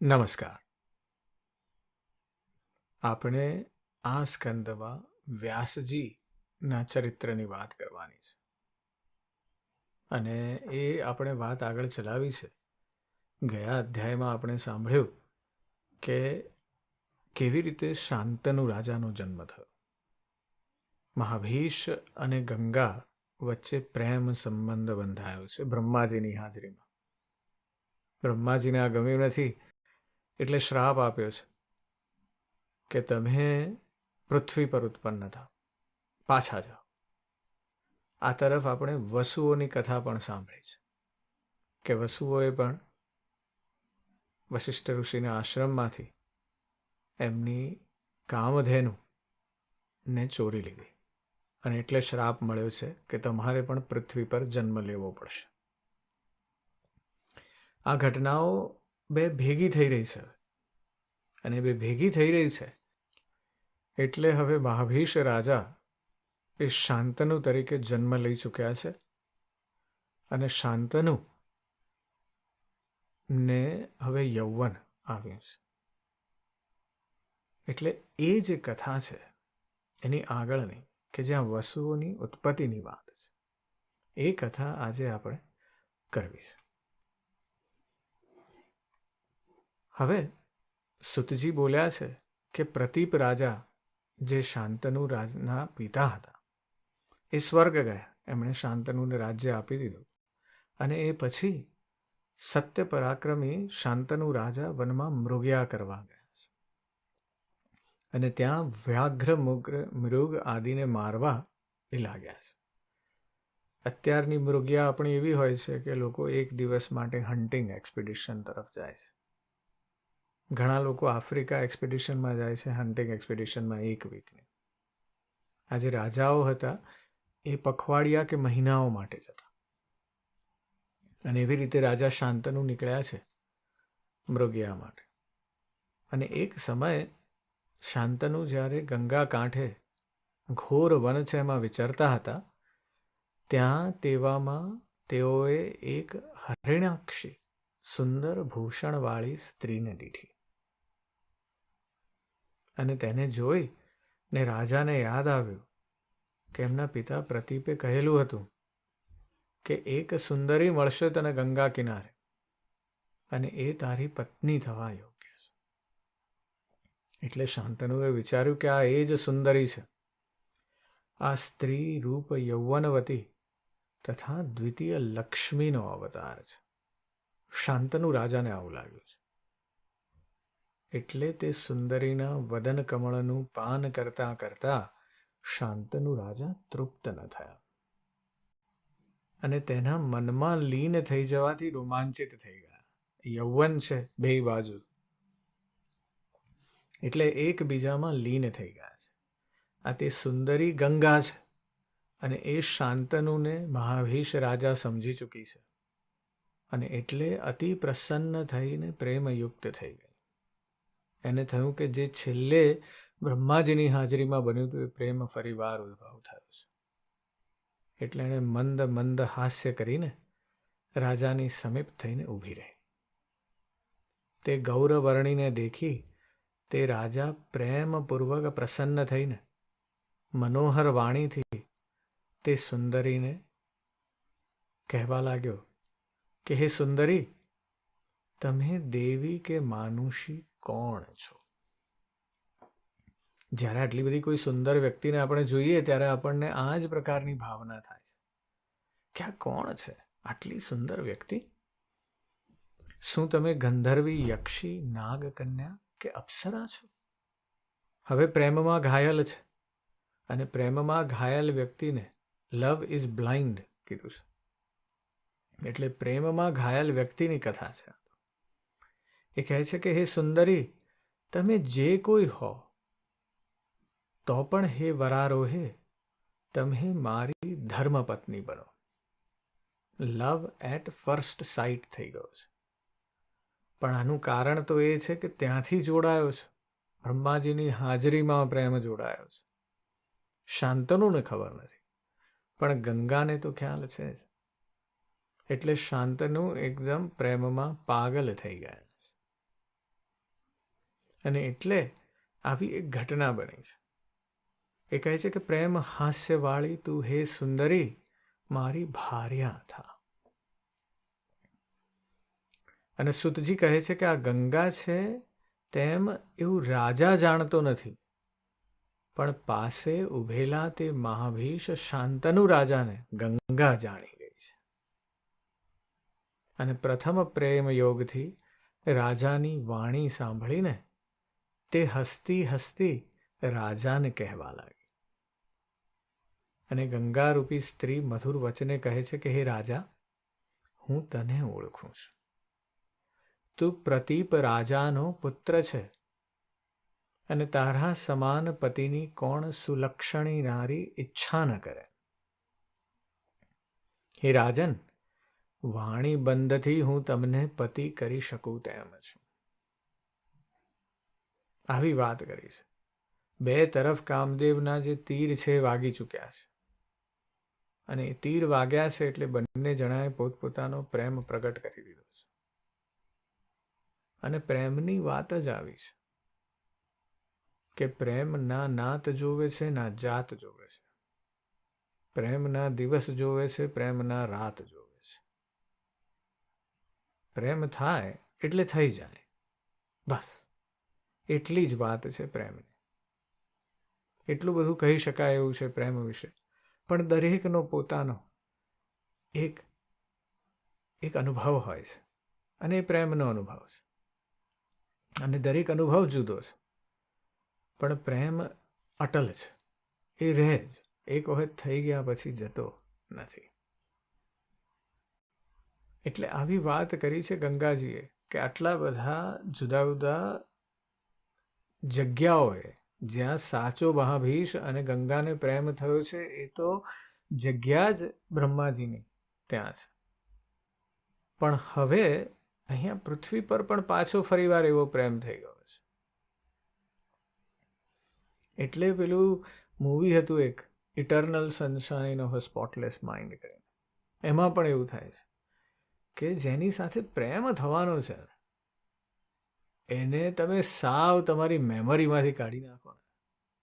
નમસ્કાર. આપણે આ સ્કંદમાં વ્યાસજીના ચરિત્રની વાત કરવાની છે અને એ આપણે વાત આગળ ચલાવી છે. ગયા અધ્યાયમાં આપણે સાંભળ્યું કે કેવી રીતે શાંતનુ રાજાનો જન્મ થયો. મહાભીષ અને ગંગા વચ્ચે પ્રેમ સંબંધ બંધાયો છે બ્રહ્માજીની હાજરીમાં. બ્રહ્માજીને આ ગમ્યું નથી એટલે શ્રાપ આપ્યો છે કે તમે પૃથ્વી પર ઉત્પન્ન થાઓ, પાછા જાઓ. આ તરફ આપણે વસુઓની કથા પણ સાંભળી છે કે વસુઓએ પણ વશિષ્ઠ ઋષિના આશ્રમમાંથી એમની કામધેનુને ચોરી લીધી અને એટલે શ્રાપ મળ્યો છે કે તમારે પણ પૃથ્વી પર જન્મ લેવો પડશે. આ ઘટનાઓ બે ભેગી થઈ રહી છે અને બે ભેગી થઈ રહી છે એટલે હવે મહાભીષ રાજા એ શાંતનુ તરીકે જન્મ લઈ ચૂક્યા છે અને શાંતનુ ને હવે યૌવન આવ્યું છે. એટલે એ જે કથા છે એની આગળની કે જ્યાં વસુઓની ઉત્પત્તિની વાત છે એ કથા આજે આપણે કરવી છે. હવે સુતજી બોલ્યા છે કે પ્રતીપ રાજા જે શાંતનુ રાજના પિતા હતા એ સ્વર્ગ ગયા. એમણે શાંતનુને રાજ્ય આપી દીધું અને એ પછી સત્ય પરાક્રમી શાંતનુ રાજા વનમાં મૃગ્યા કરવા ગયા છે અને ત્યાં વ્યાઘ્ર મૃગ આદિને મારવા એ લાગ્યા છે. અત્યારની મૃગ્યા આપણી એવી હોય છે કે લોકો એક દિવસ માટે હન્ટિંગ એક્સપિડિશન તરફ જાય છે. ઘણા લોકો આફ્રિકા એક્સપિડિશનમાં જાય છે, હન્ટિંગ એક્સપિડિશનમાં એક વીકની. આ જે રાજાઓ હતા એ પખવાડિયા કે મહિનાઓ માટે જતા અને એવી રીતે રાજા શાંતનુ નીકળ્યા છે મૃગયા માટે. અને એક સમયે શાંતનુ જ્યારે ગંગા કાંઠે ઘોર વન છે એમાં વિચરતા હતા ત્યાં તેવામાં તેઓએ એક હરિણાક્ષી સુંદર ભૂષણવાળી સ્ત્રીને દીઠી અને તેને જોઈ ને રાજાને યાદ આવ્યું કે એમના પિતા પ્રતીપે કહેલું હતું કે એક સુંદરી મળશે તને ગંગા કિનારે અને એ તારી પત્ની થવા યોગ્ય છે. એટલે શાંતનુએ વિચાર્યું કે આ એ જ સુંદરી છે. આ સ્ત્રી રૂપ યૌવનવતી તથા દ્વિતીય લક્ષ્મીનો અવતાર છે. શાંતનુ રાજાને આવું લાગ્યું છે એટલે તે સુંદરીના વદન કમળનું પાન કરતા કરતા શાંતનુ રાજા તૃપ્ત ન થયા અને તેના મનમાં લીન થઈ જવાથી રોમાંચિત થઈ ગયા. યૌવન છે બે બાજુ એટલે એકબીજામાં લીન થઈ ગયા છે. આ તે સુંદરી ગંગા છે અને એ શાંતનુને મહાભીષ રાજા સમજી ચૂકી છે અને એટલે અતિ પ્રસન્ન થઈને પ્રેમયુક્ત થઈ ગઈ. એને થયું કે જે છેલ્લે બ્રહ્માજીની હાજરીમાં બન્યું હતું એ પ્રેમ ફરી વાર ઉદ્ભવ થયો છે. એટલે એણે મંદ મંદ હાસ્ય કરીને રાજાની સમીપ થઈને ઊભી રહી. તે ગૌરવર્ણીને દેખી તે રાજા પ્રેમપૂર્વક પ્રસન્ન થઈને મનોહર વાણીથી તે સુંદરીને કહેવા લાગ્યો કે હે સુંદરી, તમે દેવી કે માનુષી કોણ છો? જ્યારે આટલી બધી કોઈ સુંદર વ્યક્તિને આપણે જોઈએ ત્યારે આપણને આ જ પ્રકારની ભાવના થાય છે કે આ કોણ છે આટલી સુંદર વ્યક્તિ? શું તમે ગંધર્વી, યક્ષી, નાગ કન્યા કે અપ્સરા છો? હવે પ્રેમમાં ઘાયલ છે અને પ્રેમમાં ઘાયલ વ્યક્તિને લવ ઇઝ બ્લાઇન્ડ કીધું છે. એટલે પ્રેમમાં ઘાયલ વ્યક્તિની કથા છે. એ કહે છે કે હે સુંદરી, તમે જે કોઈ હો તો પણ હે વરારોહે તમે મારી ધર્મપત્ની બનો. લવ એટ ફર્સ્ટ સાઇટ થઈ ગયો છે. પણ આનું કારણ તો એ છે કે ત્યાંથી જોડાયો છે, બ્રહ્માજીની હાજરીમાં પ્રેમ જોડાયો છે. શાંતનુને ખબર નથી પણ ગંગાને તો ખ્યાલ છે જ. એટલે શાંતનુ એકદમ પ્રેમમાં પાગલ થઈ ગયા છે. અને એટલે આવી એક ઘટના બની છે. એ કહે છે કે પ્રેમ હાસ્યવાળી તું હે સુંદરી મારી ભાર્યા થા. અને સુતજી કહે છે કે આ ગંગા છે તેમ એવું રાજા જાણતો નથી, પણ પાસે ઉભેલા તે મહાભીષ શાંતનુ રાજાને ગંગા જાણી ગઈ છે. અને પ્રથમ પ્રેમ યોગથી રાજાની વાણી સાંભળીને તે હસતી હસતી રાજાને કહેવા લાગી. અને ગંગારૂપી સ્ત્રી મધુર વચને કહે છે કે હે રાજા, હું તને ઓળખું છું. તું પ્રતીપ રાજાનો પુત્ર છે અને તારા સમાન પતિની કોણ સુલક્ષણી નારી ઈચ્છા ન કરે. હે રાજન, વાણી બંધથી હું તમને પતિ કરી શકું તેમ છું. આવી વાત કરી છે. બે તરફ કામદેવના જે તીર છે વાગી ચૂક્યા છે. અને એ તીર વાગ્યા છે એટલે બંને જણાએ પોતપોતાનો પ્રેમ પ્રગટ કરી દીધો છે. અને પ્રેમની વાત જ આવી છે કે પ્રેમ ના નાત જોવે છે, ના જાત જોવે છે. પ્રેમ ના દિવસ જોવે છે, પ્રેમ ના રાત જોવે છે. પ્રેમ થાય એટલે થઈ જાય, બસ એટલી જ વાત છે પ્રેમની. એટલું બધું કહી શકાય એવું છે પ્રેમ વિશે. પણ દરેકનો પોતાનો એક અનુભવ હોય છે અને એ પ્રેમનો અનુભવ છે. અને દરેક અનુભવ જુદો છે, પણ પ્રેમ અટલ છે, એ રહે જ. એક વખત થઈ ગયા પછી જતો નથી. એટલે આવી વાત કરી છે ગંગાજીએ કે આટલા બધા જુદા જુદા જગ્યાઓએ જ્યાં સાચો મહાભીષ અને ગંગાને પ્રેમ થયો છે, એ તો જગ્યા જ બ્રહ્માજીની ત્યાં છે. પણ હવે અહીંયા પૃથ્વી પર પણ પાછો ફરીવાર એવો પ્રેમ થઈ ગયો છે. એટલે પેલું મૂવી હતું એક, eternal sunshine of a spotless mind કરીને, એમાં પણ એવું થાય છે કે જેની સાથે પ્રેમ થવાનો છે એને તમે સાવ તમારી મેમરીમાંથી કાઢી નાખો ને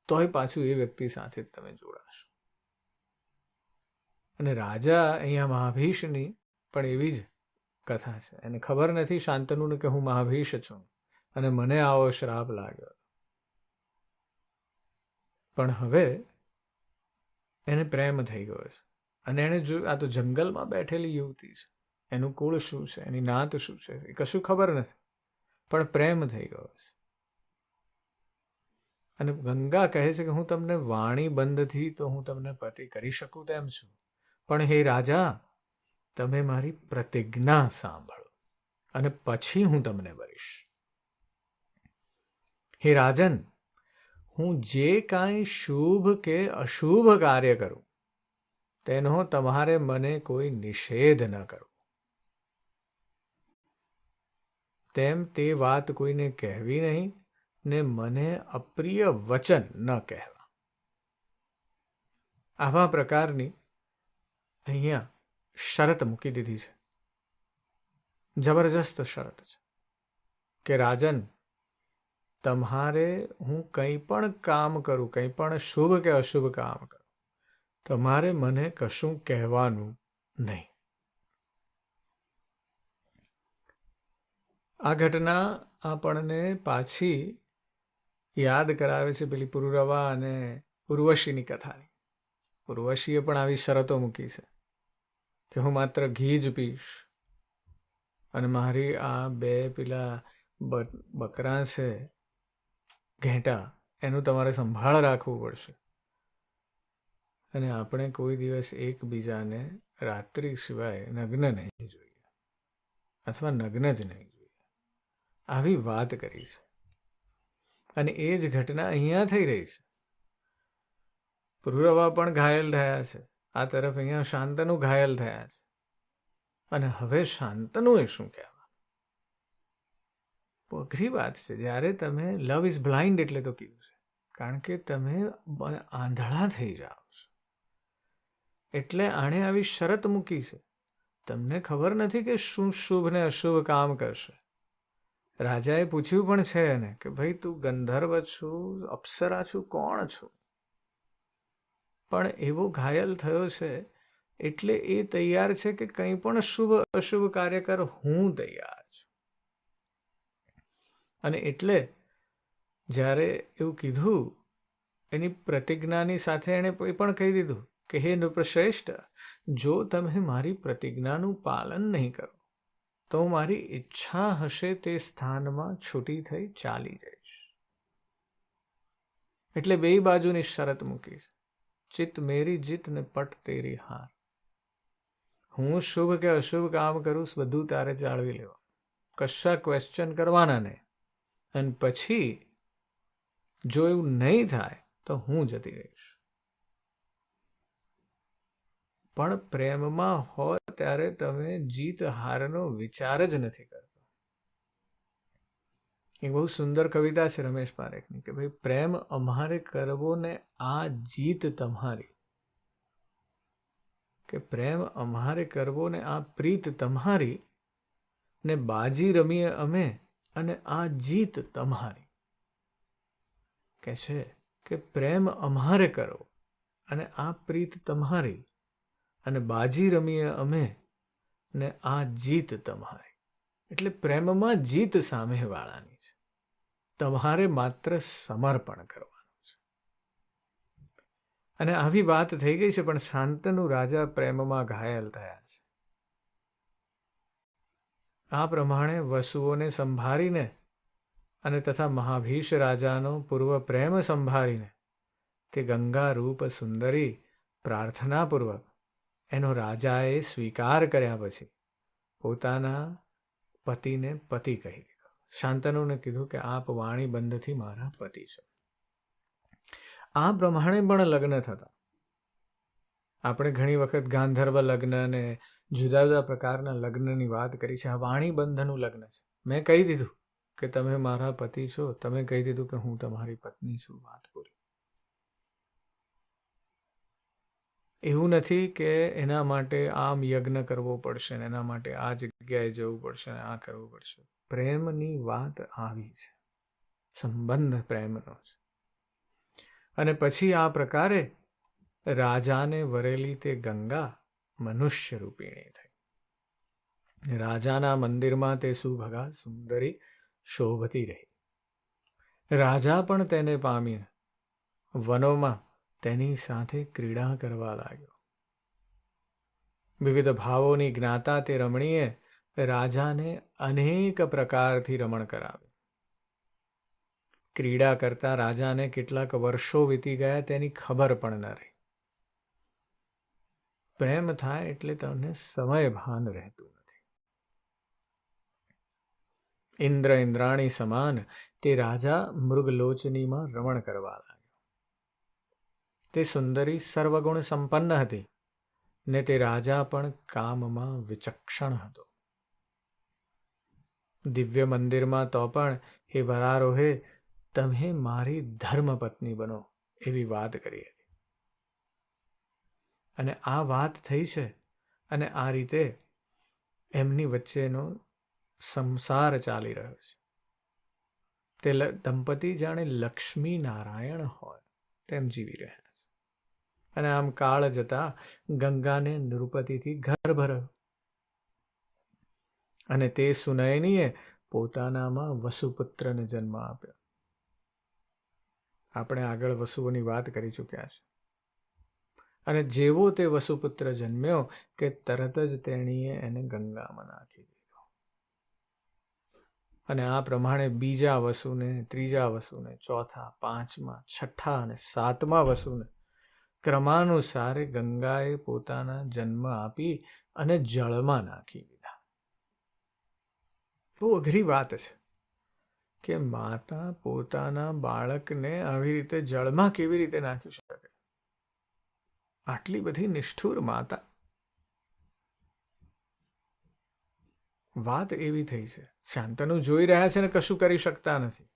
તોય પાછું એ વ્યક્તિ સાથે જ તમે જોડાશો. અને રાજા અહીંયા મહાભીષની પણ એવી જ કથા છે. એને ખબર નથી શાંતનુને કે હું મહાભીષ છું અને મને આવો શ્રાપ લાગ્યો. પણ હવે એને પ્રેમ થઈ ગયો છે. અને એને જોયું આ તો જંગલમાં બેઠેલી યુવતી છે, એનું કુળ શું છે, એની નાત શું છે, એ કશું ખબર નથી, પણ પ્રેમ થઈ ગયો છે. અને ગંગા કહે છે કે હું તમને વાણી બંધથી તો હું તમને પતિ કરી શકું તેમ છું, પણ હે રાજા, તમે મારી પ્રતિજ્ઞા સાંભળો અને પછી હું તમને વરીશ. હે રાજન, હું જે કાંઈ શુભ કે અશુભ કાર્ય કરું તેનો તમારે મને કોઈ નિષેધ ન કરો. તેમ તે વાત કોઈને કહેવી નહીં ને મને અપ્રિય વચન ન કહેવા. આવા પ્રકારની અહીંયા શરત મૂકી દીધી છે. જબરજસ્ત શરત છે કે રાજન, તમારે હું કંઈ પણ કામ કરું, કંઈ પણ શુભ કે અશુભ કામ કરું, તમારે મને કશું કહેવાનું નહીં. આ ઘટના આપણને પાછી યાદ કરાવે છે પેલી પુરુરવા અને ઉર્વશીની કથાની. ઉર્વશીએ પણ આવી શરતો મૂકી છે કે હું માત્ર ઘી જ પીશ અને મારી આ બે પેલા બકરા છે ઘેટા, એનું તમારે સંભાળ રાખવું પડશે. અને આપણે કોઈ દિવસ એકબીજાને રાત્રિ સિવાય નગ્ન નહીં જોઈએ, અથવા નગ્ન જ નહીં જોઈએ. આવી વાત કરી છે. અને એ જ ઘટના અહીંયા થઈ રહી છે. પુરુરવા પણ ઘાયલ થયા છે, આ તરફ અહીંયા શાંતનુ ઘાયલ થયા છે. અને હવે શાંતનુએ શું કહેવા? અઘરી વાત છે. જ્યારે તમે લવ ઇઝ બ્લાઇન્ડ એટલે તો કીધું છે, કારણ કે તમે આંધળા થઈ જાઓ છો. એટલે આણે આવી શરત મૂકી છે. તમને ખબર નથી કે શું શુભ ને અશુભ કામ કરશે, રાજાએ પૂછ્યું પણ છે એને કે ભાઈ તું ગંધર્વ છું, અપ્સરા છું, કોણ છું? પણ એવો ઘાયલ થયો છે એટલે એ તૈયાર છે કે કંઈ પણ શુભ અશુભ કાર્ય કર, હું તૈયાર છું. અને એટલે જ્યારે એવું કીધું એની પ્રતિજ્ઞાની સાથે એણે એ પણ કહી દીધું કે હે નૃપશ્રેષ્ઠ, જો તમે મારી પ્રતિજ્ઞાનું પાલન નહીં કરો તો મારી ઈચ્છા હશે તે સ્થાનમાં છૂટી થઈ ચાલી જઈશ. એટલે બે બાજુની શરત મૂકી છે. ચિત્ત મેરી જીત ને પટ તેરી હાર. હું શુભ કે અશુભ કામ કરું બધું તારે જાળવી લેવા, કશા ક્વેશ્ચન કરવાના નહીં. અને પછી જો એવું નહીં થાય તો હું જતી રહીશ. પણ પ્રેમમાં હોય ત્યારે તમે જીત હારનો વિચાર જ નથી કરતા. એક બહુ સુંદર કવિતા છે રમેશ પારેખની કે ભાઈ પ્રેમ અમારે કરવો ને આ જીત તમારી, કે પ્રેમ અમારે કરવો ને આ પ્રીત તમારી, ને બાજી રમીએ અમે અને આ જીત તમારી. કે છે કે પ્રેમ અમારે કરવો અને આ પ્રીત તમારી, અને બાજી રમીએ અમે ને આ જીત તમારી. એટલે પ્રેમમાં જીત સામેવાળાની છે, તમારે માત્ર સમર્પણ કરવાનું છે. અને આવી વાત થઈ ગઈ છે, પણ શાંતનુ રાજા પ્રેમમાં ઘાયલ થયા છે. આ પ્રમાણે વસુઓને સંભાળીને અને તથા મહાભીષ રાજાનો પૂર્વ પ્રેમ સંભાળીને તે ગંગા રૂપ સુંદરી પ્રાર્થનાપૂર્વક એનો રાજાએ સ્વીકાર કર્યા પછી પોતાના પતિને પતિ કહી દીધો. શાંતનુને કીધું કે આપ વાણી બંધથી મારા પતિ છો. આ પ્રમાણે પણ લગ્ન થતા. આપણે ઘણી વખત ગાંધર્વ લગ્ન અને જુદા જુદા પ્રકારના લગ્નની વાત કરી છે. આ વાણી બંધનું લગ્ન છે. મેં કહી દીધું કે તમે મારા પતિ છો, તમે કહી દીધું કે હું તમારી પત્ની છું, વાત પૂરી. એવું નથી કે એના માટે આમ યજ્ઞ કરવો પડશે ને એના માટે આ જગ્યાએ જવું પડશે ને આ કરવું પડશે. પ્રેમની વાત આવી છે, સંબંધ પ્રેમનો છે. અને પછી આ પ્રકારે રાજાને વરેલી તે ગંગા મનુષ્ય રૂપિણી થઈ. રાજાના મંદિરમાં તે સુભગા સુંદરી શોભતી રહી. રાજા પણ તેને પામીને વનોમાં તેની સાથે ક્રીડા કરવા લાગ્યો. વિવિધ ભાવોની જ્ઞાતા તે રમણીએ રાજાને અનેક પ્રકારથી રમણ કરાવ્યો. ક્રીડા કરતા રાજાને કેટલાક વર્ષો વીતી ગયા તેની ખબર પણ ન રહી. પ્રેમ થાય એટલે તમને સમય ભાન રહેતું નથી. ઇન્દ્ર ઇન્દ્રાણી સમાન તે રાજા મૃગલોચનીમાં રમણ કરવા લાગ્યો. તે સુંદરી સર્વગુણ સંપન્ન હતી ને તે રાજા પણ કામમાં વિચક્ષણ હતો. દિવ્ય મંદિરમાં તો પણ હે વરારોહે, તમે મારી ધર્મપત્ની બનો એવી વાત કરી હતી. અને આ વાત થઈ છે અને આ રીતે એમની વચ્ચેનો સંસાર ચાલી રહ્યો છે. તે દંપતી જાણે લક્ષ્મી નારાયણ હોય તેમ જીવી રહ્યા છે. અને આમ કાળ જતા ગંગાને નૃપતિથી ગર્ભ રહ્યો. અને તે સુનયનીએ પોતાનામાં વસુપુત્રને જન્મ આપ્યો. આપણે આગળ વસુઓની વાત કરી ચૂક્યા છે. અને જેવો તે વસુપુત્ર જન્મ્યો કે તરત જ તેણીએ એને ગંગામાં નાખી દીધો. અને આ પ્રમાણે બીજા વસુને, ત્રીજા વસુને, ચોથા, પાંચમા, છઠ્ઠા અને સાતમા વસુને ક્રમાનુસારે ગંગાએ પોતાના જન્મ આપી અને જળમાં નાખી દીધા. બહુ અઘરી વાત છે કે માતા પોતાના બાળકને આવી રીતે જળમાં કેવી રીતે નાખી શકે? આટલી બધી નિષ્ઠુર માતા. વાત એવી થઈ છે. શાંતનુ જોઈ રહ્યા છે ને કશું કરી શકતા નથી.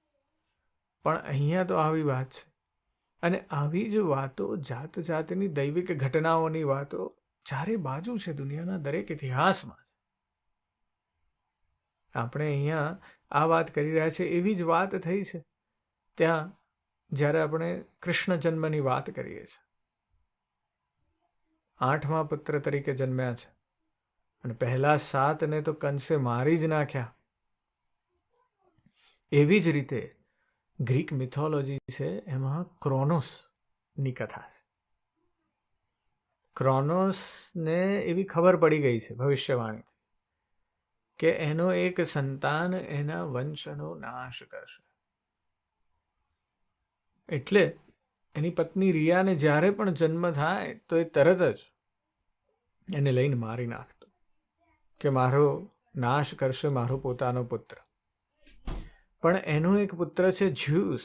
પણ અહીંયા તો આવી વાત છે. અને આવી જ વાતો જાત જાતની દૈવિક ઘટનાઓની વાતો ચારે બાજુ છે દુનિયાના દરેક ઇતિહાસમાં. આપણે અહીંયા આ વાત કરી રહ્યા છીએ એવી જ વાત થઈ છે ત્યાં જ્યારે આપણે કૃષ્ણ જન્મની વાત કરીએ છીએ. 8મા પુત્ર તરીકે જન્મ્યા છે અને પહેલા 7ને તો કંસે મારી જ નાખ્યા. એવી જ રીતે ગ્રીક મિથોલોજી છે એમાં ક્રોનોસની કથા છે. ક્રોનોસને એવી ખબર પડી ગઈ છે ભવિષ્યવાણી કે એનો એક સંતાન એના વંશનો નાશ કરશે. એટલે એની પત્ની રિયાને જ્યારે પણ જન્મ થાય તો એ તરત જ એને લઈને મારી નાખતો કે મારો નાશ કરશે મારો પોતાનો પુત્ર. પણ એનો એક પુત્ર છે જ્યુસ,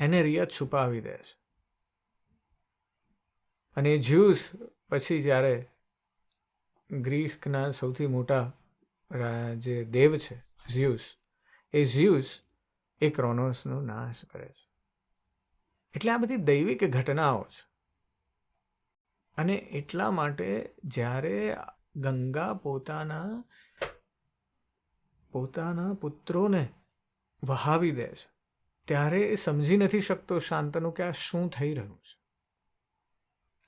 એને રિયા છુપાવી દે છે. અને એ જ્યુસ પછી જ્યારે ગ્રીકના સૌથી મોટા જે દેવ છે ઝ્યુસ એ ક્રોનોસનો નાશ કરે છે. એટલે આ બધી દૈવિક ઘટનાઓ છે. અને એટલા માટે જ્યારે ગંગા પોતાના પુત્રોને વહાવી દે છે ત્યારે એ સમજી નથી શકતો શાંતનુ કે આ શું થઈ રહ્યું છે.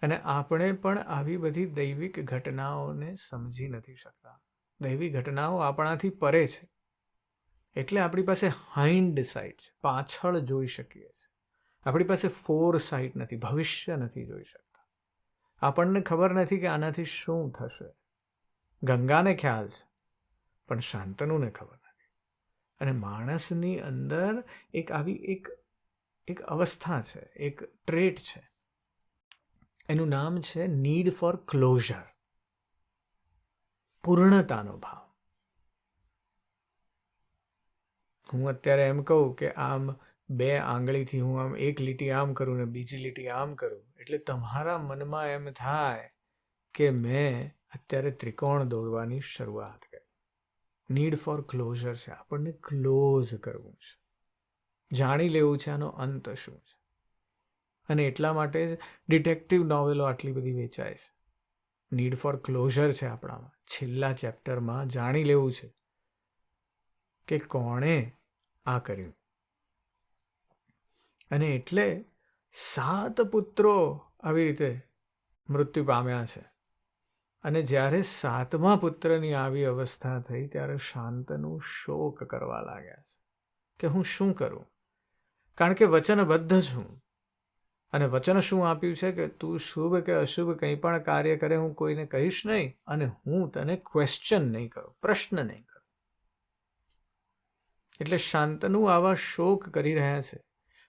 અને આપણે પણ આવી બધી દૈવિક ઘટનાઓને સમજી નથી શકતા. દૈવિક ઘટનાઓ આપણાથી પરે છે. એટલે આપણી પાસે હાઇન્ડ સાઇટ છે, પાછળ જોઈ શકીએ છીએ. આપણી પાસે ફોર સાઇટ નથી, ભવિષ્ય નથી જોઈ શકતા. આપણને ખબર નથી કે આનાથી શું થશે. ગંગાને ખ્યાલ છે પણ શાંતનુને ખબર નથી. અને માણસની અંદર એક આવી એક અવસ્થા છે, એક ટ્રેટ છે, એનું નામ છે નીડ ફોર ક્લોઝર, પૂર્ણતાનો ભાવ. હું અત્યારે એમ કહું કે આમ 2 આંગળીથી હું આમ એક લીટી આમ કરું ને બીજી લીટી આમ કરું એટલે તમારા મનમાં એમ થાય કે મેં અત્યારે ત્રિકોણ દોરવાની શરૂઆત કરી. નીડ ફોર ક્લોઝર છે, આપણને ક્લોઝ કરવું છે, જાણી લેવું છે આનો અંત શું છે. અને એટલા માટે જ ડિટેક્ટિવ નોવેલો આટલી બધી વેચાય છે. નીડ ફોર ક્લોઝર છે આપણામાં. છેલ્લા ચેપ્ટરમાં જાણી લેવું છે કે કોણે આ કર્યું. અને એટલે 7 પુત્રો આવી રીતે મૃત્યુ પામ્યા છે. અને જ્યારે 7મા પુત્રની આવી અવસ્થા થઈ ત્યારે શાંતનુ શોક કરવા લાગ્યા છે કે હું શું કરું. કારણ કે વચનબદ્ધ છું. અને વચન શું આપ્યું છે કે તું શુભ કે અશુભ કંઈ પણ કાર્ય કરે હું કોઈને કહીશ નહીં અને હું તને ક્વેશ્ચન નહીં કરું, પ્રશ્ન નહીં કરું. એટલે શાંતનુ આવા શોક કરી રહ્યા છે.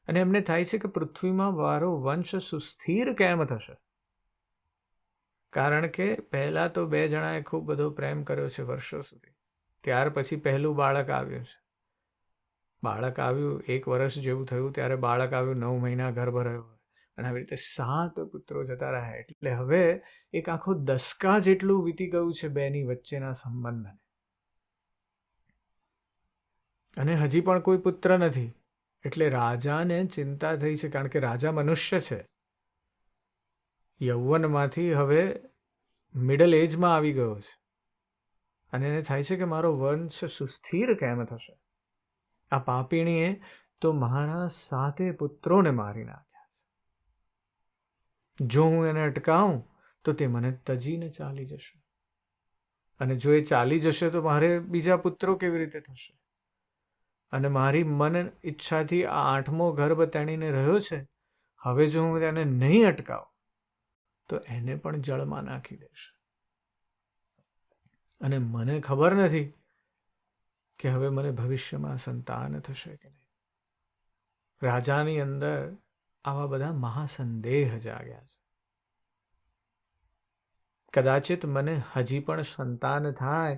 અને એમને થાય છે કે પૃથ્વીમાં મારો વંશ સુસ્થિર કેમ થશે. કારણ કે પહેલાં તો 2 જણાએ ખૂબ બધો પ્રેમ કર્યો છે વર્ષો સુધી. ત્યાર પછી પહેલું બાળક આવ્યું છે. બાળક આવ્યું 1 વર્ષ જેવું થયું ત્યારે બાળક આવ્યું, 9 મહિના ગર્ભ રહ્યો. અને આવી રીતે 7 પુત્રો જતા રહ્યા. એટલે હવે એક આખો દસકા જેટલું વીતી ગયું છે 2ની વચ્ચેના સંબંધને. અને હજી પણ કોઈ પુત્ર નથી. એટલે રાજાને ચિંતા થઈ છે કારણ કે રાજા મનુષ્ય છે. યૌવનમાંથી હવે મિડલ એજમાં આવી ગયો છે. અને એને થાય છે કે મારો વંશ સુસ્થિર કેમ થશે. આ પાપીણીએ તો મારા 7 પુત્રોને મારી નાખ્યા છે. જો હું એને અટકાવું તો તે મને તજીને ચાલી જશે. અને જો એ ચાલી જશે તો મારે બીજા પુત્રો કેવી રીતે થશે. અને મારી મન ઈચ્છાથી આ 8મો ગર્ભ તેણીને રહ્યો છે. હવે જો હું તેને નહીં અટકાવું તો એને પણ જળમાં નાખી દેશે. અને મને ખબર નથી કે હવે મને ભવિષ્યમાં સંતાન થશે કે નહીં. રાજાની અંદર આવા બધા મહાસંદેહ જાગ્યા છે. કદાચિત મને હજી પણ સંતાન થાય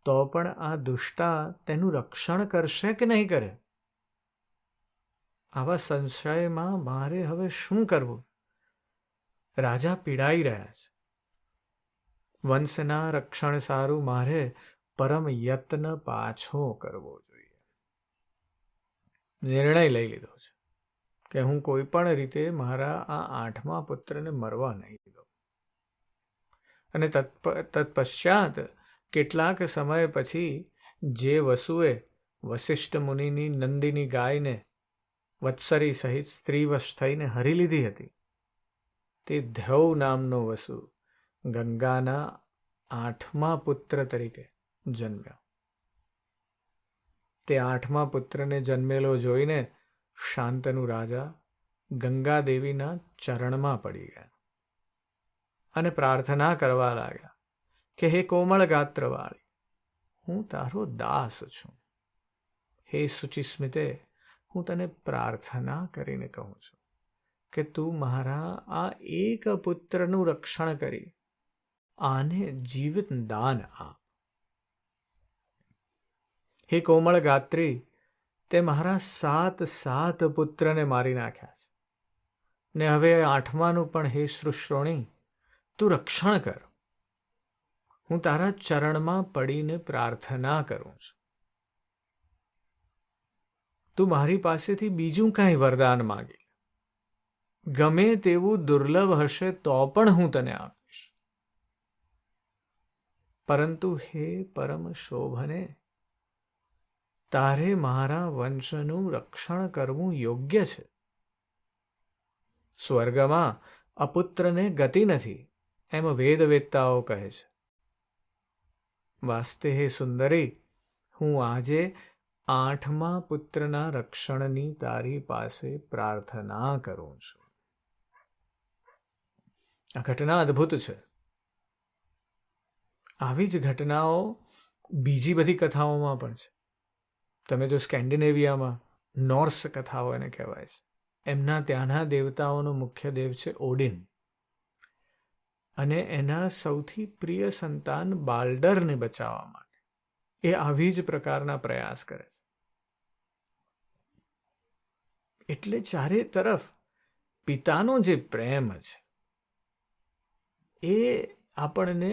તો પણ આ દુષ્ટા તેનું રક્ષણ કરશે કે નહીં કરે. આવા સંશયમાં મારે હવે શું કરવું. રાજા પીડાઈ રહ્યા છે. વંશના રક્ષણ સારું મારે પરમ યત્ન પાછો કરવો જોઈએ. નિર્ણય લઈ લીધો છે કે હું કોઈ પણ રીતે મારા આ 8મા પુત્રને મરવા નહીં દઉં. અને તત્પશ્ચાત કેટલાક સમય પછી જે વસુએ વસિષ્ઠ મુનિની નંદિની ગાયને વત્સરી સહિત સ્ત્રીવશ થઈને હરી લીધી હતી, તે ધ્યૌ નામનો વસુ ગંગાના 8મા પુત્ર તરીકે જન્મ્યો. તે 8મા પુત્રને જન્મેલો જોઈને શાંતનુ રાજા ગંગાદેવીના ચરણમાં પડી ગયા અને પ્રાર્થના કરવા લાગ્યા કે હે કોમળ ગાત્રવાળી, હું તારો દાસ છું. હે શુચિસ્મિતે, હું તને પ્રાર્થના કરીને કહું છું કે તું મારા આ એક પુત્રનું રક્ષણ કરી આને જીવિત દાન આપ. હે કોમળ ગાત્રી, તે મારા 7 પુત્રને મારી નાખ્યા છે, ને હવે 8માનું પણ હે શ્રુશ્રોણી, તું રક્ષણ કર. હું તારા ચરણમાં પડીને પ્રાર્થના કરું છું. તું મારી પાસેથી બીજું કાંઈ વરદાન માગી, ગમે તેવું દુર્લભ હશે તો પણ હું તને આપીશ. પરંતુ હે પરમ શોભને, તારે મારા વંશનું રક્ષણ કરવું યોગ્ય છે. સ્વર્ગમાં અપુત્રને ગતિ નથી એમ વેદવેત્તાઓ કહે છે. વાસ્તે હે સુંદરી, હું આજે 8મા પુત્રના રક્ષણની તારી પાસે પ્રાર્થના કરું છું. આ ઘટના અદ્ભુત છે. આવી જ ઘટનાઓ બીજી બધી કથાઓમાં પણ છે. તમે જો સ્કેન્ડિનેવિયામાં નોર્સ કથાઓ એને કહેવાય છે, એમના ત્યાંના દેવતાઓનો મુખ્ય દેવ છે ઓડિન, અને એના સૌથી પ્રિય સંતાન બાલ્ડરને બચાવવા માટે એ આવી જ પ્રકારના પ્રયાસ કરે છે. એટલે ચારે તરફ પિતાનો જે પ્રેમ છે એ આપણને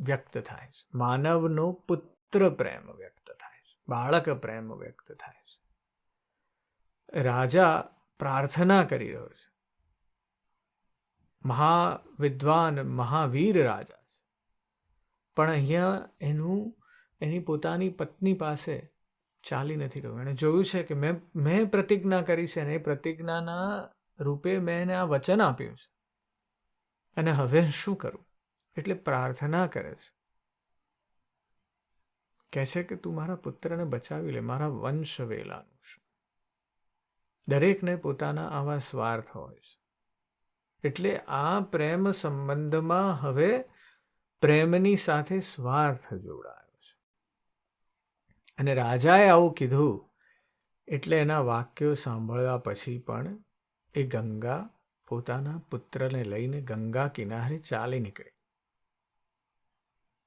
વ્યક્ત થાય છે. માનવનો પુત્ર પ્રેમ વ્યક્ત થાય છે, બાળક પ્રેમ વ્યક્ત થાય છે. રાજા પ્રાર્થના કરી રહ્યો છે, મહાવિદ્વાન મહાવીર રાજા છે, પણ અહીંયા એની પોતાની પત્ની પાસે ચાલી નથી રહ્યું. એણે જોયું છે કે મેં પ્રતિજ્ઞા કરી છે, અને એ પ્રતિજ્ઞાના રૂપે મેં એને આ વચન આપ્યું છે, અને હવે શું કરું? એટલે પ્રાર્થના કરે છે. કહે છે કે તું મારા પુત્રને બચાવી લે, મારા વંશ વેલાનું શું. દરેકને પોતાના આવા સ્વાર્થ હોય છે. એટલે આ પ્રેમ સંબંધમાં હવે પ્રેમની સાથે સ્વાર્થ જોડાયો છે. અને રાજાએ આવું કીધું એટલે એના વાક્યો સાંભળવા પછી પણ એ ગંગા પોતાના પુત્રને લઈને ગંગા કિનારે ચાલી નીકળી.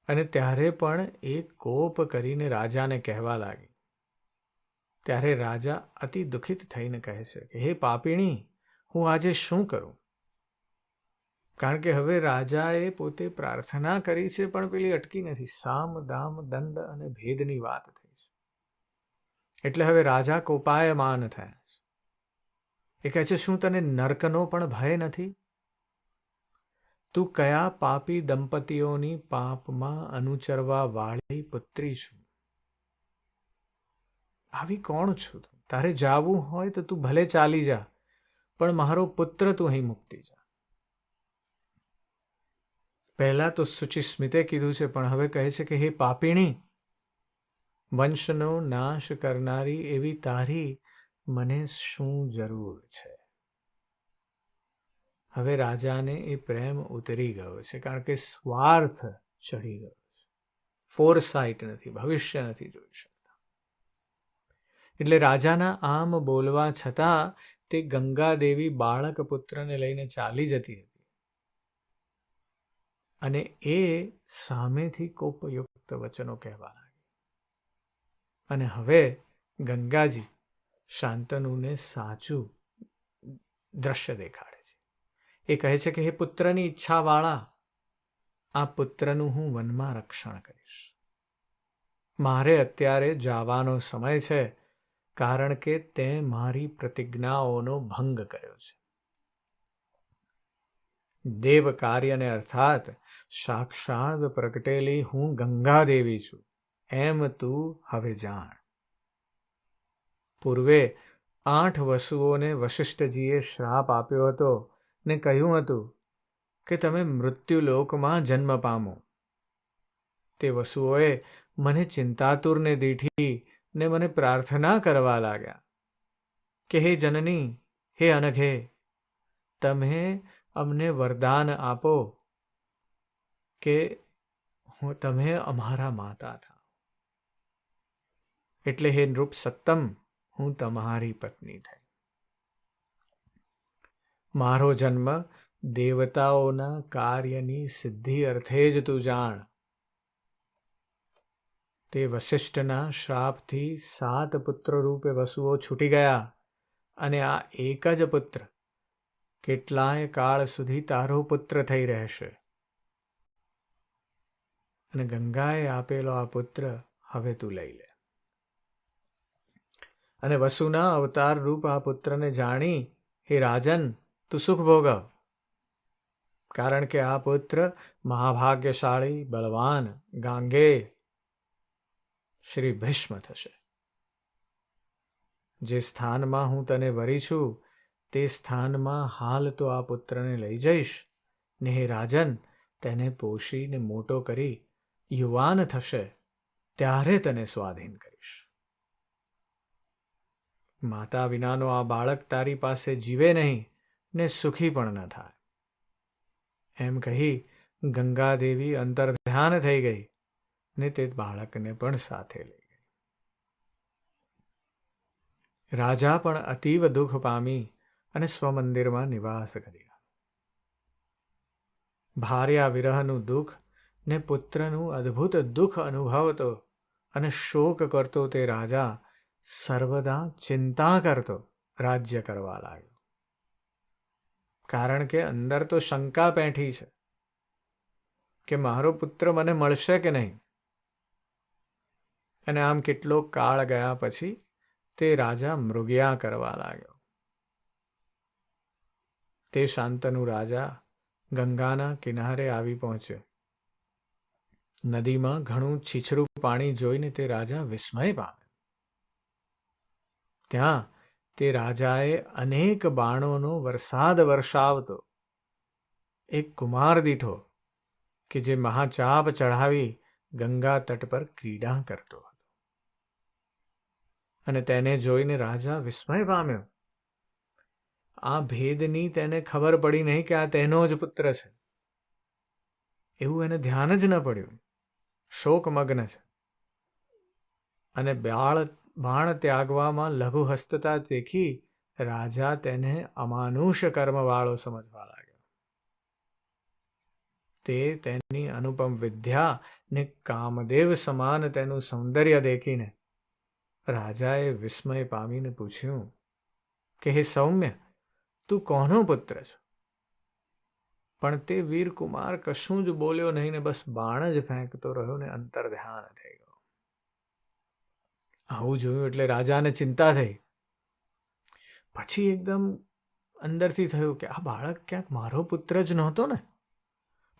અને ત્યારે પણ એ કોપ કરીને રાજાને કહેવા લાગી. ત્યારે રાજા અતિ દુઃખિત થઈને કહે છે કે હે પાપીણી, હું આજે શું કરું? કારણ કે હવે રાજાએ પોતે પ્રાર્થના કરી છે પણ પેલી અટકી નથી. સામ દામ દંડ અને ભેદની વાત થઈ છે. એટલે હવે રાજા કોપાયમાન થયા છે. એ કહે છે, શું તને નર્કનો પણ ભય નથી? તું કયા પાપી દંપતીઓની પાપમાં અનુચરવા વાળી પુત્રી છું? આવી કોણ છું તું? તારે જાવું હોય તો તું ભલે ચાલી જા, પણ મારો પુત્ર તું અહીં મૂકતી જા. પહેલા તો શુચિસ્મિતે કીધું છે, પણ હવે કહે છે કે હે પાપીણી, વંશનો નાશ કરનારી એવી તારી મને શું જરૂર છે? હવે રાજાને એ પ્રેમ ઉતરી ગયો છે, કારણ કે સ્વાર્થ ચડી ગયો છે. ફોરસાઇટ નથી, ભવિષ્ય નથી જોઈ શકતા. એટલે રાજાના આમ બોલવા છતાં તે ગંગાદેવી બાળક પુત્રને લઈને ચાલી જતી હતી, અને એ સામેથી કોપયુક્ત વચનો કહેવા લાગી. અને હવે ગંગાજી શાંતનુને સાચું દ્રશ્ય દેખાડે છે. એ કહે છે કે હે પુત્રની ઈચ્છાવાળા, આ પુત્રનું હું વનમાં રક્ષણ કરીશ. મારે અત્યારે જવાનો સમય છે, કારણ કે તે મારી પ્રતિજ્ઞાઓનો ભંગ કર્યો છે. દેવ કાર્યને અર્થાત સાક્ષાત પ્રગટેલી હું ગંગાદેવી છું, એમ તું હવે જાણ. પૂર્વે 8 વસુઓને વશિષ્ઠજીએ શ્રાપ આપ્યો હતો ને કહ્યું હતું કે તમે મૃત્યુલોકમાં જન્મ પામો. તે વસુઓએ મને ચિંતાતુરને દીઠી ને મને પ્રાર્થના કરવા લાગ્યા કે હે જનની, હે અનઘે, તમે અમને વરદાન આપો કે તમે અમારા માતા થાઓ. એટલે હે નૃપ સત્તમ, હું તમારી પત્ની થઈ. મારો જન્મ દેવતાઓના કાર્યની સિદ્ધિ અર્થે જ તું જાણ. તે વશિષ્ઠના શ્રાપથી 7 પુત્ર રૂપે વસુઓ છૂટી ગયા અને આ એક જ પુત્ર કેટલાય કાળ સુધી તારો પુત્ર થઈ રહેશે. અને ગંગાએ આપેલો આ પુત્ર હવે તું લઈ લે. અને વસુના અવતાર રૂપ આ પુત્રને જાણી હે રાજન, તું સુખ ભોગવ. કારણ કે આ પુત્ર મહાભાગ્યશાળી, બળવાન, ગાંગેય શ્રી ભીષ્મ થશે. જે સ્થાનમાં હું તને વરી છું તે સ્થાનમાં હાલ તો આ પુત્રને લઈ જઈશ ને હે રાજન, તેને પોષીને મોટો કરી યુવાન થશે ત્યારે તને સ્વાધીન કરીશ. માતા વિનાનો આ બાળક તારી પાસે જીવે નહીં ને સુખી પણ ન થાય. એમ કહી ગંગાદેવી અંતર્ધ્યાન થઈ ગઈ ને તે બાળકને પણ સાથે લઈ ગઈ. રાજા પણ અતીવ દુઃખ પામી અને સ્વમંદિરમાં નિવાસ કરી. ભાર્યા વિરહનું દુઃખ ને પુત્રનું અદ્ભુત દુઃખ અનુભવતો અને શોક કરતો તે રાજા સર્વદા ચિંતા કરતો રાજ્ય કરવા લાગ્યો. કારણ કે અંદર તો શંકા પેઠી છે કે મારો પુત્ર મને મળશે કે નહીં. અને આમ કેટલો કાળ ગયા પછી તે રાજા મૃગ્યા કરવા લાગ્યો. તે શાંતનુ રાજા ગંગાના કિનારે આવી પહોંચ્યો. નદીમાં ઘણું છીછરું પાણી જોઈને તે રાજા વિસ્મય પામ્યો. ત્યાં તે રાજાએ અનેક બાણોનો વરસાદ વરસાવતો એક કુમાર દીઠો કે જે મહાચાપ ચઢાવી ગંગા તટ પર ક્રીડા કરતો હતો. અને તેને જોઈને રાજા વિસ્મય પામ્યો. આ ભેદની તેને ખબર પડી નહીં કે આ તેનો જ પુત્ર છે. એવું એને ધ્યાન જ ન પડ્યું. શોકમગ્ન છે. અને બાણ ત્યાગવામાં લઘુ હસ્તતા દેખી રાજા તેને અમાનુષ કર્મવાળો સમજવા લાગ્યો. તે તેની અનુપમ વિદ્યા ને કામદેવ સમાન તેનું સૌંદર્ય દેખીને રાજાએ વિસ્મય પામીને પૂછ્યું કે હે સૌમ્ય, તું કોનો પુત્ર છો? પણ તે વીરકુમાર કશું જ બોલ્યો નહીં ને બસ બાણ જ ફેંકતો રહ્યો ને અંતર્ધ્યાન થઈ ગયો. આવું જોયું એટલે રાજાને ચિંતા થઈ. પછી એકદમ અંદરથી થયું કે આ બાળક ક્યાંક મારો પુત્ર જ નહોતો ને,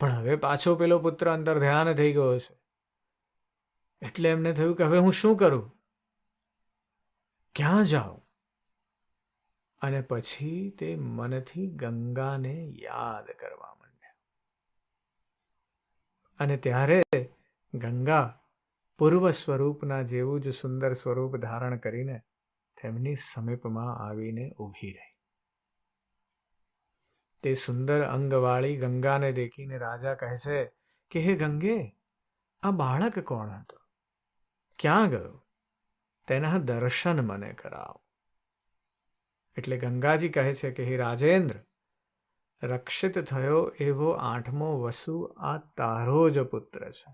પણ હવે પાછો પેલો પુત્ર અંતર્ધ્યાન થઈ ગયો છે. એટલે એમને થયું કે હવે હું શું કરું, ક્યાં જાઉં? અને પછી તે મનથી ગંગાને યાદ કરવા માંડ્યા. અને ત્યારે ગંગા પૂર્વ સ્વરૂપના જેવું જ સુંદર સ્વરૂપ ધારણ કરીને તેમની સમીપમાં આવીને ઊભી રહી. તે સુંદર અંગવાળી ગંગાને દેખીને રાજા કહે છે કે હે ગંગે, આ બાળક કોણ હતો, ક્યાં ગયો? તેના દર્શન મને કરાવો. એટલે ગંગાજી કહે છે કે હે રાજેન્દ્ર, રક્ષિત થયો એવો 8મો વસુ આ તારો જ પુત્ર છે.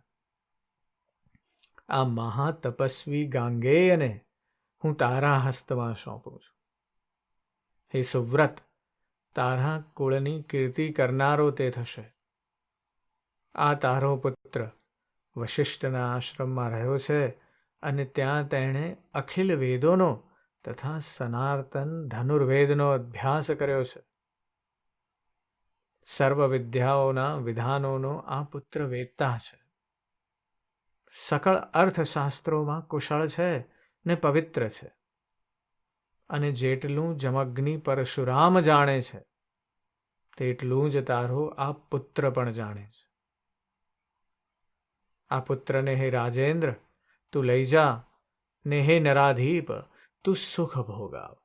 આ મહાતપસ્વી ગાંગેયને હું તારા હસ્તમાં સોંપું છું. હે સુવ્રત, તારા કુળની કીર્તિ કરનારો તે થશે. આ તારો પુત્ર વશિષ્ઠના આશ્રમમાં રહ્યો છે અને ત્યાં તેણે અખિલ વેદોનો તથા સનાતન ધનુર્વેદનો અભ્યાસ કર્યો છે. સર્વ વિદ્યાઓના વિધાનોનો આ પુત્ર વેદતા છે. સકળ અર્થશાસ્ત્રોમાં કુશળ છે ને પવિત્ર છે, અને જેટલું જમગ્નિ પરશુરામ જાણે છે તેટલું જ તારો આ પુત્ર પણ જાણે છે. આ પુત્રને હે રાજેન્દ્ર તું લઈ જા, ને હે નરાધીપ તું સુખ ભોગાવ.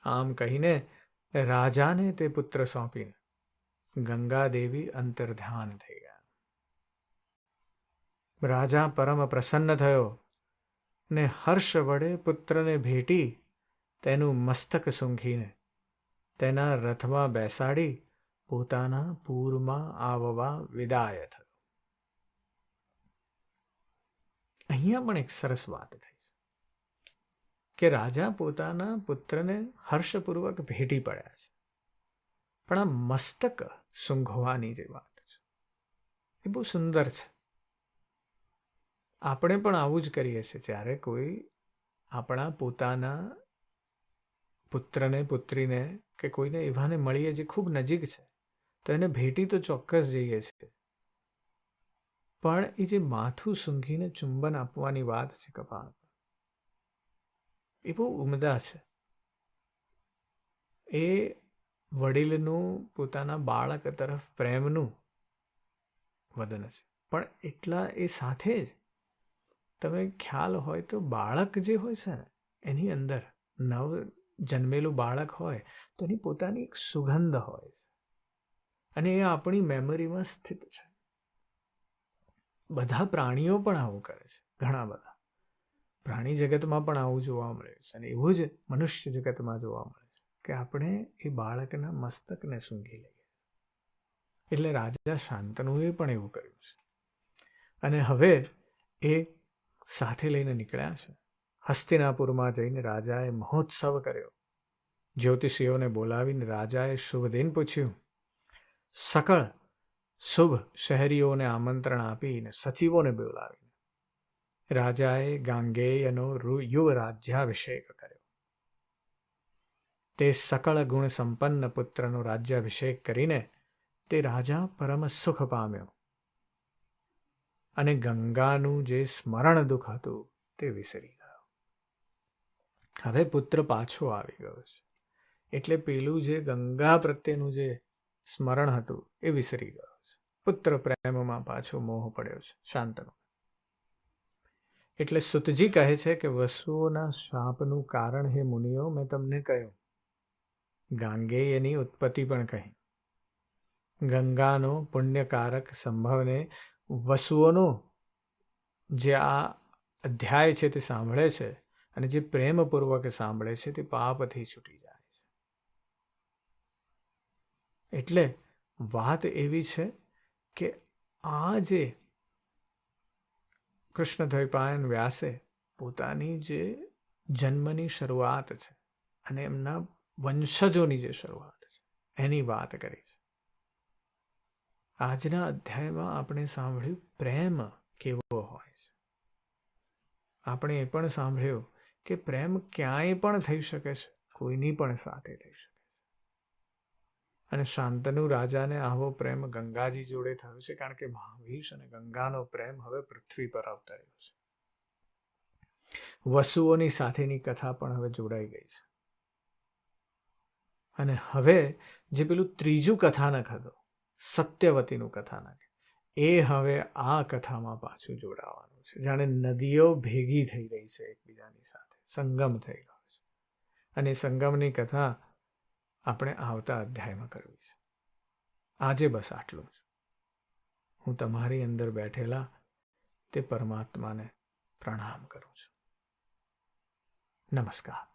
આમ કહીને રાજાને તે પુત્ર સોંપીને ગંગાદેવી અંતર્ધ્યાન થઈ ગયા. રાજા પરમ પ્રસન્ન થયો ને હર્ષ વડે પુત્રને ભેટી તેનું મસ્તક સૂંઘીને તેના રથમાં બેસાડી પોતાના પૂરમાં આવવા વિદાય થયો. અહીંયા પણ એક સરસ વાત થઈ કે રાજા પોતાના પુત્રને હર્ષપૂર્વક ભેટી પડ્યા છે, પણ આ મસ્તક સૂંઘવાની જે વાત છે એ બહુ સુંદર છે. આપણે પણ આવું જ કરીએ છીએ. જ્યારે કોઈ આપણા પોતાના પુત્રને પુત્રીને કે કોઈને એવાને મળીએ જે ખૂબ નજીક છે તો એને ભેટી તો ચોક્કસ જઈએ છીએ, પણ એ જે માથું સૂંઘીને ચુંબન આપવાની વાત છે કપાળ પર, એ બહુ ઉમદા છે. એ વડીલનું પોતાના બાળક તરફ પ્રેમનું વદન છે. પણ એટલા એ સાથે જ તમે ખ્યાલ હોય તો બાળક જે હોય છે ને એની અંદર નવ જન્મેલું બાળક હોય તો એની પોતાની એક સુગંધ હોય અને એ આપણી મેમરીમાં સ્થિત છે. બધા પ્રાણીઓ પણ આવું કરે છે. ઘણા બધા પ્રાણી જગતમાં પણ આવું જોવા મળે છે, અને એવું જ મનુષ્ય જગતમાં જોવા મળે છે કે આપણે એ બાળકના મસ્તકને સૂંઘી લઈએ. એટલે રાજા શાંતનુએ પણ એવું કર્યું છે. અને હવે એ સાથે લઈને નીકળ્યા છે. હસ્તિનાપુરમાં જઈને રાજાએ મહોત્સવ કર્યો. જ્યોતિષીઓને બોલાવીને રાજાએ શુભ દિન પૂછ્યું. સકળ શુભ શહેરીઓને આમંત્રણ આપીને સચિવોને બોલાવીને રાજાએ ગાંગેયનો યુવ રાજ્યાભિષેક કર્યો. તે સકળ ગુણ સંપન્ન પુત્રનો રાજ્યાભિષેક કરીને તે રાજા પરમ સુખ પામ્યો અને ગંગાનું જે સ્મરણ દુઃખ હતું તે વિસરી ગયો. હવે પુત્ર પાછો આવી ગયો છે એટલે પેલું જે ગંગા પ્રત્યેનું જે સ્મરણ હતું એ વિસરી ગયો છે. પુત્ર પ્રેમમાં પાછો મોહ પડ્યો છે શાંતનુ. એટલે સુતજી કહે છે કે વસુઓના શાપનું કારણ હે મુનિઓ મેં તમને કહ્યું. ગાંગેયની ઉત્પત્તિ પણ કહી. ગંગાનો પુણ્યકારક સંભવને વસુઓનો જે આ અધ્યાય છે તે સાંભળે છે અને જે પ્રેમપૂર્વક સાંભળે છે તે પાપથી છૂટી જાય છે. એટલે વાત એવી છે કે આ જે કૃષ્ણદ્વૈપાયન વ્યાસે પોતાની જે જન્મની શરૂઆત છે અને એમના વંશજોની જે શરૂઆત છે એની વાત કરી છે. આજના અધ્યાયમાં આપણે સાંભળ્યું પ્રેમ કેવો હોય છે. આપણે એ પણ સાંભળ્યું કે પ્રેમ ક્યાંય પણ થઈ શકે છે, કોઈની પણ સાથે થઈ શકે છે. અને શાંતનુ રાજાને આવો પ્રેમ ગંગાજી જોડે થયો છે, કારણ કે મહાવીર અને ગંગાનો પ્રેમ હવે પૃથ્વી પર અવતર્યો છે. વસુઓની સાથેની કથા પણ હવે જોડાઈ ગઈ છે. અને હવે જે પેલું ત્રીજું કથાનક હતું સત્યવતીનું કથાનક, એ હવે આ કથામાં પાછું જોડાવાનું છે. જાણે નદીઓ ભેગી થઈ રહી છે એકબીજાની સાથે, સંગમ થઈ રહ્યો છે. અને સંગમની કથા આપણે આવતા અધ્યાયમાં કરવી છે. આજે બસ આટલું જ. હું તમારી અંદર બેઠેલા તે પરમાત્માને પ્રણામ કરું છું. નમસ્કાર.